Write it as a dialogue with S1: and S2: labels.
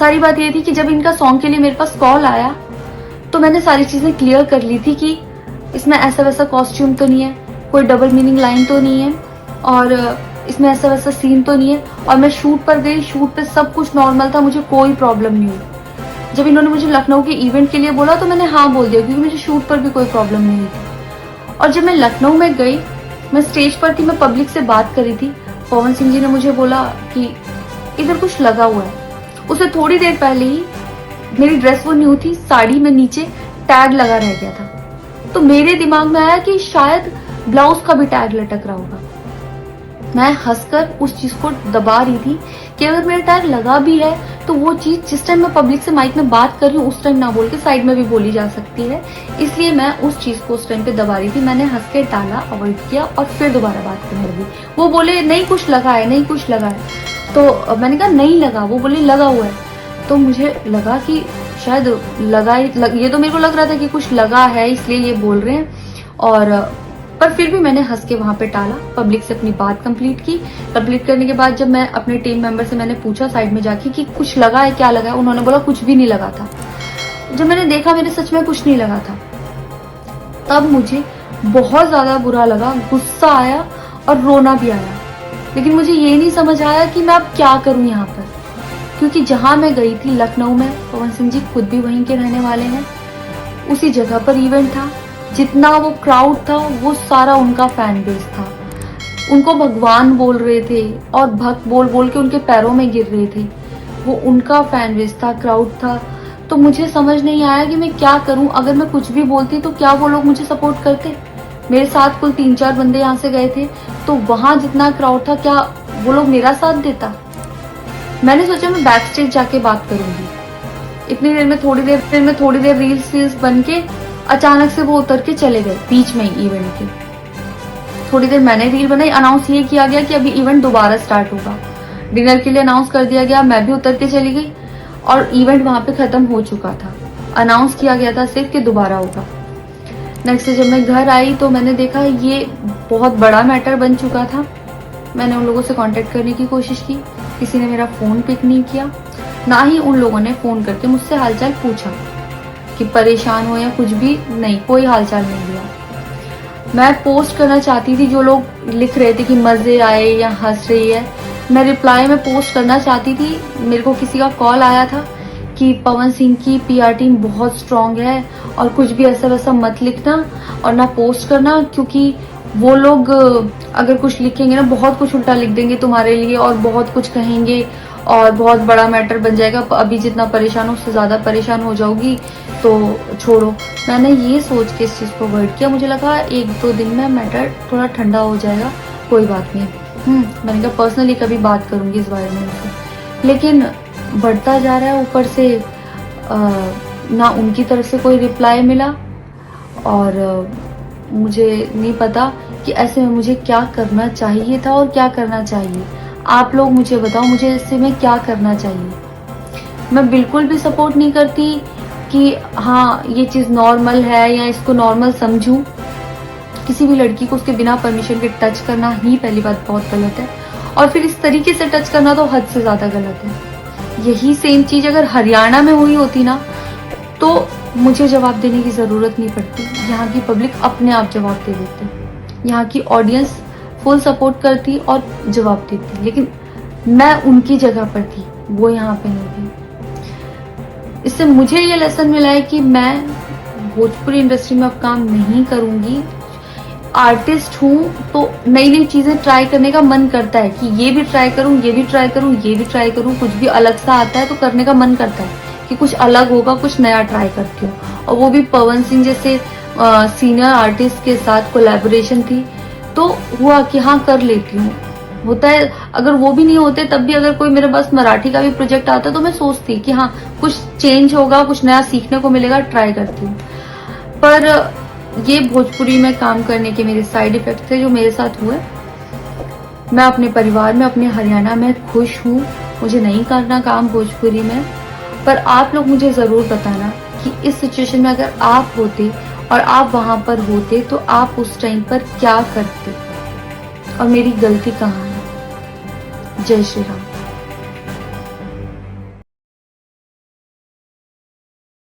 S1: सारी बात ये थी कि जब इनका सॉन्ग के लिए मेरे पास कॉल आया तो मैंने सारी चीजें क्लियर कर ली थी कि इसमें ऐसा वैसा कॉस्ट्यूम तो नहीं है, कोई डबल मीनिंग लाइन तो नहीं है, और इसमें ऐसा वैसा सीन तो नहीं है। और मैं शूट पर गई, शूट पे सब कुछ नॉर्मल था, मुझे कोई प्रॉब्लम नहीं हुई। जब इन्होंने मुझे लखनऊ के इवेंट के लिए बोला तो मैंने हाँ बोल दिया, क्योंकि मुझे शूट पर भी कोई प्रॉब्लम नहीं हुई थी। और जब मैं लखनऊ में गई, मैं स्टेज पर थी, मैं पब्लिक से बात कर रही थी, पवन सिंह जी ने मुझे बोला कि इधर कुछ लगा हुआ है। उसे थोड़ी देर पहले ही मेरी ड्रेस वो न्यू थी, साड़ी में नीचे टैग लगा रह गया था। तो मेरे दिमाग में आया कि शायद ब्लाउज का भी टैग लटक रहा होगा। मैं हंसकर उस चीज को दबा रही थी कि अगर मेरा टैग लगा भी है तो वो चीज जिस टाइम मैं पब्लिक से माइक में बात कर रही हूँ उस टाइम ना बोल के साइड में भी बोली जा सकती है, इसलिए मैं उस चीज को उस टाइम पे दबा रही थी। मैंने हंस के टाला, अवॉइड किया और फिर दोबारा बात करने लगी। वो बोले नहीं कुछ लगा है, नहीं कुछ लगा है, तो मैंने कहा नहीं लगा। वो बोले लगा हुआ है। तो मुझे लगा कि शायद ये तो मेरे को लग रहा था कि कुछ लगा है इसलिए ये बोल रहे हैं। और पर फिर भी मैंने हंस के वहां पे टाला, पब्लिक से अपनी बात कंप्लीट की। कंप्लीट करने के बाद जब मैं अपने टीम मेंबर से मैंने पूछा साइड में जाके कि कुछ लगा है, क्या लगा है, उन्होंने बोला कुछ भी नहीं लगा था। जब मैंने देखा मेरे सच में कुछ नहीं लगा था, तब मुझे बहुत ज्यादा बुरा लगा, गुस्सा आया और रोना भी आया। लेकिन मुझे ये नहीं समझ आया कि मैं अब क्या करूं यहाँ पर, क्योंकि जहां मैं गई थी लखनऊ में, पवन सिंह जी खुद भी वहीं के रहने वाले हैं, उसी जगह पर इवेंट था। जितना वो क्राउड था वो सारा उनका फैन बेस था। उनको भगवान बोल रहे थे और भक्त बोल बोल के उनके पैरों में गिर रहे थे। वो उनका फैन बेस था, क्राउड था। तो मुझे समझ नहीं आया कि मैं क्या करूं। अगर मैं कुछ भी बोलती तो क्या वो लोग मुझे सपोर्ट करते? मेरे साथ कुल 3-4 बंदे यहाँ से गए थे, तो वहां जितना क्राउड था क्या वो लोग मेरा साथ देता? मैंने सोचा मैं बैक स्टेज जाके बात करूंगी। इतनी देर में थोड़ी देर रील्स बन के अचानक से वो उतर के चले गए बीच में ही इवेंट के। थोड़ी देर मैंने रील बनाई, अनाउंस ये किया गया कि अभी इवेंट दोबारा स्टार्ट होगा। डिनर के लिए अनाउंस कर दिया गया, मैं भी उतर के चली गई और इवेंट वहां पे खत्म हो चुका था। अनाउंस किया गया था सिर्फ कि दोबारा होगा। नेक्स्ट जब मैं घर आई तो मैंने देखा ये बहुत बड़ा मैटर बन चुका था। मैंने उन लोगों से कांटेक्ट करने की कोशिश की, किसी ने मेरा फोन पिक नहीं किया, ना ही उन लोगों ने फोन करके मुझसे हालचाल पूछा कि परेशान हो या कुछ भी नहीं, कोई हालचाल नहीं दिया। मैं पोस्ट करना चाहती थी, जो लोग लिख रहे थे कि मजे आए या हंस रही है, मैं रिप्लाई में पोस्ट करना चाहती थी। मेरे को किसी का कॉल आया था कि पवन सिंह की पीआर टीम बहुत स्ट्रांग है और कुछ भी ऐसा वैसा मत लिखना और ना पोस्ट करना, क्योंकि वो लोग अगर कुछ लिखेंगे ना बहुत कुछ उल्टा लिख देंगे तुम्हारे लिए और बहुत कुछ कहेंगे और बहुत बड़ा मैटर बन जाएगा। अभी जितना परेशान हो उससे ज्यादा परेशान हो जाओगी, तो छोड़ो। मैंने ये सोच के इस चीज को अवॉइड किया। मुझे लगा 1-2 दिन में मैटर थोड़ा ठंडा हो जाएगा, कोई बात नहीं। मैंने कहा पर्सनली कभी बात करूंगी इस बारे में उनसे। लेकिन बढ़ता जा रहा है, ऊपर से ना उनकी तरफ से कोई रिप्लाई मिला और मुझे नहीं पता कि ऐसे में मुझे क्या करना चाहिए था और क्या करना चाहिए। आप लोग मुझे बताओ, मुझे इससे में क्या करना चाहिए। मैं बिल्कुल भी सपोर्ट नहीं करती कि हाँ ये चीज नॉर्मल है या इसको नॉर्मल समझूं। किसी भी लड़की को उसके बिना परमिशन के टच करना ही पहली बात बहुत गलत है, और फिर इस तरीके से टच करना तो हद से ज्यादा गलत है। यही सेम चीज अगर हरियाणा में हुई होती ना तो मुझे जवाब देने की जरूरत नहीं पड़ती। यहाँ की पब्लिक अपने आप जवाब दे देती, यहाँ की ऑडियंस फुल सपोर्ट करती और जवाब देती। लेकिन मैं उनकी जगह पर थी, वो यहाँ पे नहीं थी। इससे मुझे ये लेसन मिला है कि मैं भोजपुरी इंडस्ट्री में अब काम नहीं करूंगी। आर्टिस्ट हूँ तो नई नई चीजें ट्राई करने का मन करता है कि ये भी ट्राई करूँ, ये भी ट्राई करूँ, ये भी ट्राई करूँ। कुछ भी अलग सा आता है तो करने का मन करता है कि कुछ अलग होगा, कुछ नया ट्राई करती हूँ। और वो भी पवन सिंह जैसे सीनियर आर्टिस्ट के साथ कोलैबोरेशन थी तो हुआ कि हाँ कर लेती हूँ। होता है अगर वो भी नहीं होते तब भी अगर कोई मेरे पास मराठी का भी प्रोजेक्ट आता तो मैं सोचती कि हाँ कुछ चेंज होगा, कुछ नया सीखने को मिलेगा, ट्राई करती हूँ। पर ये भोजपुरी में काम करने के मेरे साइड इफेक्ट थे जो मेरे साथ हुए। मैं अपने परिवार में, अपने हरियाणा में खुश हूँ। मुझे नहीं करना काम भोजपुरी में। पर आप लोग मुझे जरूर बताना कि इस सिचुएशन में अगर आप होते और आप वहां पर होते तो आप उस टाइम पर क्या करते और मेरी गलती कहाँ है। जय श्री राम।